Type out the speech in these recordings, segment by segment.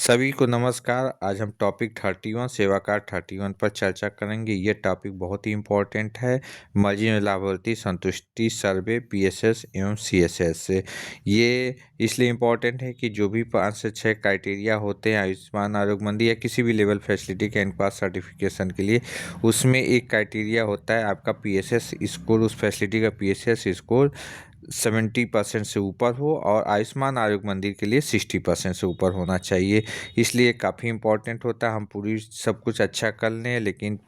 सभी को नमस्कार। आज हम टॉपिक 31 सेवा कार्ड 31 पर चर्चा करेंगे। ये टॉपिक बहुत ही इम्पोर्टेंट है। मर्जी में लाभार्थी संतुष्टि सर्वे पीएसएस एवं सीएसएस। ये इसलिए इम्पोर्टेंट है कि जो भी 5 से 6 क्राइटेरिया होते हैं आयुष्मान आरोग्य मंदिर या किसी भी लेवल फैसिलिटी के एनपास सर्टिफिकेशन के लिए, उसमें एक क्राइटेरिया होता है आपका पीएसएस स्कोर, उस फैसिलिटी का पीएसएस स्कोर 70% से ऊपर हो और आयुष्मान आरोग्य मंदिर के लिए 60% से ऊपर होना चाहिए। इसलिए काफ़ी इम्पोर्टेंट होता है। हम पूरी सब कुछ अच्छा कर लें लेकिन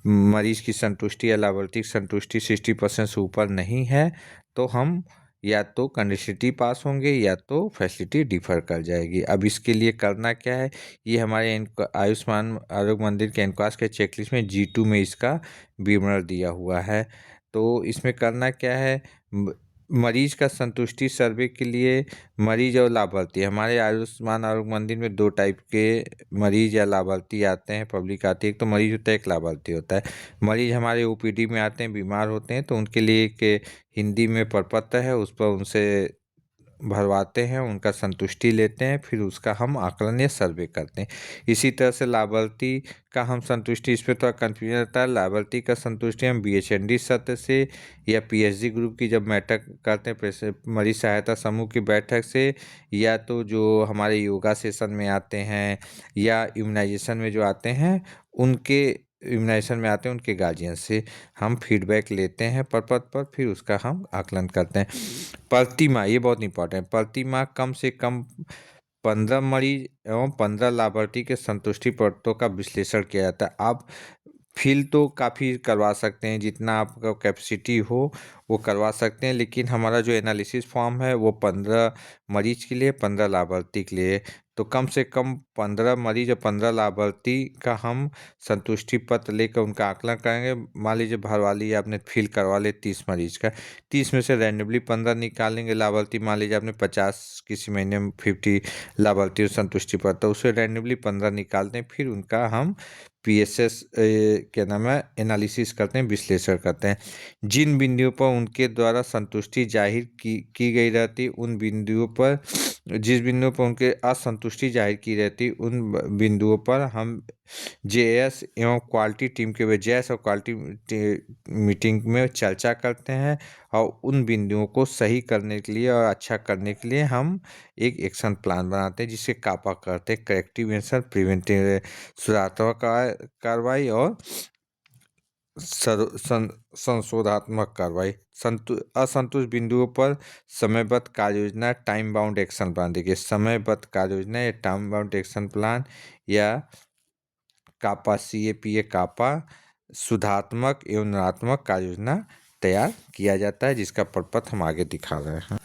मरीज़ की संतुष्टि या लाभार्थी की संतुष्टि 60% से ऊपर नहीं है तो हम या तो कंडीशनलिटी पास होंगे या तो फैसिलिटी डिफ़र कर जाएगी। अब इसके लिए करना क्या है, ये हमारे आयुष्मान आरोग्य मंदिर के एनक्वास के चेकलिस्ट में G2 में इसका विवरण दिया हुआ है। तो इसमें करना क्या है, मरीज का संतुष्टि सर्वे के लिए मरीज और लाभार्थी, हमारे आयुष्मान आरोग्य मंदिर में 2 टाइप के मरीज या लाभार्थी आते हैं, पब्लिक आती है। एक तो मरीज होता है, एक लाभार्थी होता है। मरीज हमारे ओपीडी में आते हैं, बीमार होते हैं, तो उनके लिए एक हिंदी में प्रपत्र है, उस पर उनसे भरवाते हैं, उनका संतुष्टि लेते हैं, फिर उसका हम आकलन या सर्वे करते हैं। इसी तरह से लाभार्थी का हम संतुष्टि, इस पर थोड़ा कन्फ्यूजन रहता है। लाभार्थी का संतुष्टि हम बीएचएनडी सत्र से या पीएचडी ग्रुप की जब बैठक करते हैं, मरीज सहायता समूह की बैठक से, या तो जो हमारे योगा सेशन में आते हैं या इम्यूनाइजेशन में जो आते हैं उनके इम्यूनाइजेशन में आते हैं उनके गार्जियन से हम फीडबैक लेते हैं प्रपत्र पर, फिर उसका हम आकलन करते हैं। प्रति माह, ये बहुत इंपॉर्टेंट है, प्रति माह कम से कम 15 मरीज एवं 15 लाभार्थी के संतुष्टि पत्रों का विश्लेषण किया जाता है। आप फिल तो काफ़ी करवा सकते हैं, जितना आपका कैपेसिटी हो वो करवा सकते हैं, लेकिन हमारा जो एनालिसिस फॉर्म है वो 15 मरीज के लिए, 15 लाभार्थी के लिए। तो कम से कम 15 मरीज और 15 लाभार्थी का हम संतुष्टि पत्र लेकर उनका आकलन करेंगे। मान लीजिए भरवा लिया आपने, फिल करवा ले 30 मरीज का, 30 में से रैंडमली 15 निकालेंगे लाभार्थी। मान लीजिए आपने 50 किसी महीने में 50 लाभार्थी संतुष्टि पत्र, तो उससे रैंडमली 15 निकालते हैं, फिर उनका हम पीएसएस क्या नाम है एनालिसिस करते हैं, विश्लेषण करते हैं। जिन बिंदुओं पर उनके द्वारा संतुष्टि जाहिर की गई रहती, उन बिंदुओं पर, जिस बिंदुओं पर उनके असंतुष्टि जाहिर की रहती, उन बिंदुओं पर हम जेएस एवं क्वालिटी टीम के जेएस और क्वालिटी मीटिंग में चर्चा करते हैं और उन बिंदुओं को सही करने के लिए और अच्छा करने के लिए हम एक एक्शन प्लान बनाते हैं, जिसे कापा करते हैं, करेक्टिव एक्शन, प्रिवेंटिव सुधारात्मक कार्रवाई और संशोधात्मक कार्रवाई। असंतुष्ट बिंदुओं पर समयबद्ध कार्य योजना, टाइम बाउंड एक्शन प्लान। देखिए, समयबद्ध कार्य योजना या टाइम बाउंड एक्शन प्लान या कापा CAPA कापा सुधारात्मक एवं निरात्मक कार्य योजना तैयार किया जाता है, जिसका प्रपत्र हम आगे दिखा रहे हैं।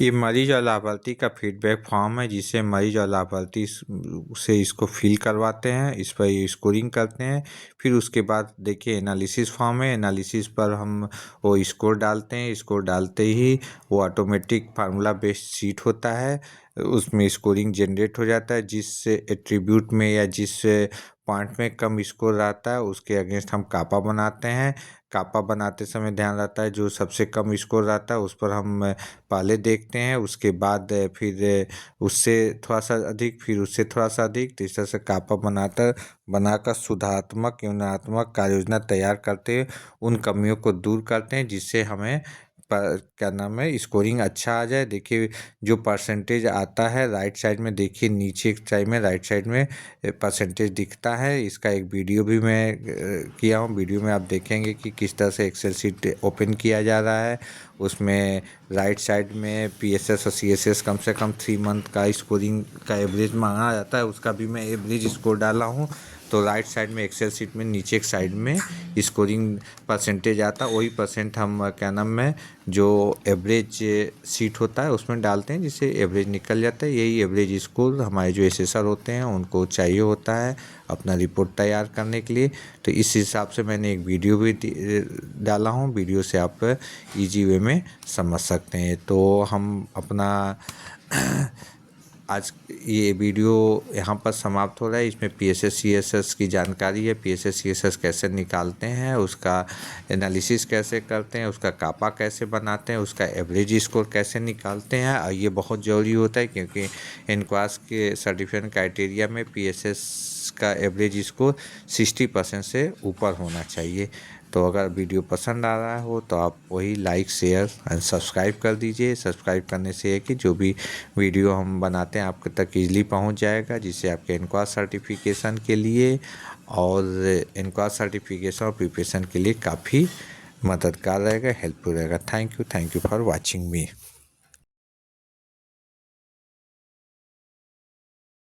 ये मरीज और लाभार्थी का फीडबैक फॉर्म है, जिसे मरीज और लाभार्थी से इसको फिल करवाते हैं, इस पर ये स्कोरिंग करते हैं। फिर उसके बाद देखिए एनालिसिस फॉर्म है, एनालिसिस पर हम वो स्कोर डालते हैं। स्कोर डालते ही वो ऑटोमेटिक फार्मूला बेस्ड शीट होता है, उसमें स्कोरिंग जनरेट हो जाता है। जिस एट्रीब्यूट में या जिस पॉइंट में कम स्कोर रहता है उसके अगेंस्ट हम कापा बनाते हैं। कापा बनाते समय ध्यान रहता है जो सबसे कम स्कोर रहता है उस पर हम पहले देखते हैं, उसके बाद फिर उससे थोड़ा सा अधिक, फिर उससे थोड़ा सा अधिक, तो इस तरह से कापा बनाकर सुधारात्मक एवं निरात्मक कार्य योजना तैयार करते हैं, उन कमियों को दूर करते हैं, जिससे हमें क्या नाम है स्कोरिंग अच्छा आ जाए। देखिए जो परसेंटेज आता है राइट साइड में, देखिए नीचे एक साइड में राइट साइड में परसेंटेज दिखता है। इसका एक वीडियो भी मैं किया हूँ, वीडियो में आप देखेंगे कि किस तरह से एक्सेल शीट ओपन किया जा रहा है। उसमें राइट साइड में पीएसएस और सीएसएस कम से कम 3 मंथ का स्कोरिंग का एवरेज मांगा जाता है, उसका भी मैं एवरेज स्कोर डाला हूँ। तो राइट साइड में एक्सेल शीट में नीचे एक साइड में स्कोरिंग परसेंटेज आता है, वही परसेंट हम क्या नाम है जो एवरेज सीट होता है उसमें डालते हैं, जिससे एवरेज निकल जाता है। यही एवरेज स्कोर हमारे जो एसेसर होते हैं उनको चाहिए होता है अपना रिपोर्ट तैयार करने के लिए। तो इस हिसाब से मैंने एक वीडियो भी डाला हूँ, वीडियो से आप इजी वे में समझ सकते हैं। तो हम अपना आज ये वीडियो यहाँ पर समाप्त हो रहा है। इसमें पीएसएस सीएसएस की जानकारी है, पीएसएस सीएसएस कैसे निकालते हैं, उसका एनालिसिस कैसे करते हैं, उसका कापा कैसे बनाते हैं, उसका एवरेज स्कोर कैसे निकालते हैं। और ये बहुत ज़रूरी होता है क्योंकि इनक्वास के सर्टिफिकेशन क्राइटेरिया में पीएसएस का एवरेज स्कोर 60% से ऊपर होना चाहिए। तो अगर वीडियो पसंद आ रहा हो तो आप वही लाइक शेयर एंड सब्सक्राइब कर दीजिए। सब्सक्राइब करने से है कि जो भी वीडियो हम बनाते हैं आपके तक ईज़िली पहुंच जाएगा, जिससे आपके इनक्वास सर्टिफिकेशन के लिए और इनक्वास सर्टिफिकेशन और प्रिपरेशन के लिए काफ़ी मददगार रहेगा, हेल्पफुल रहेगा। Thank you for watching me.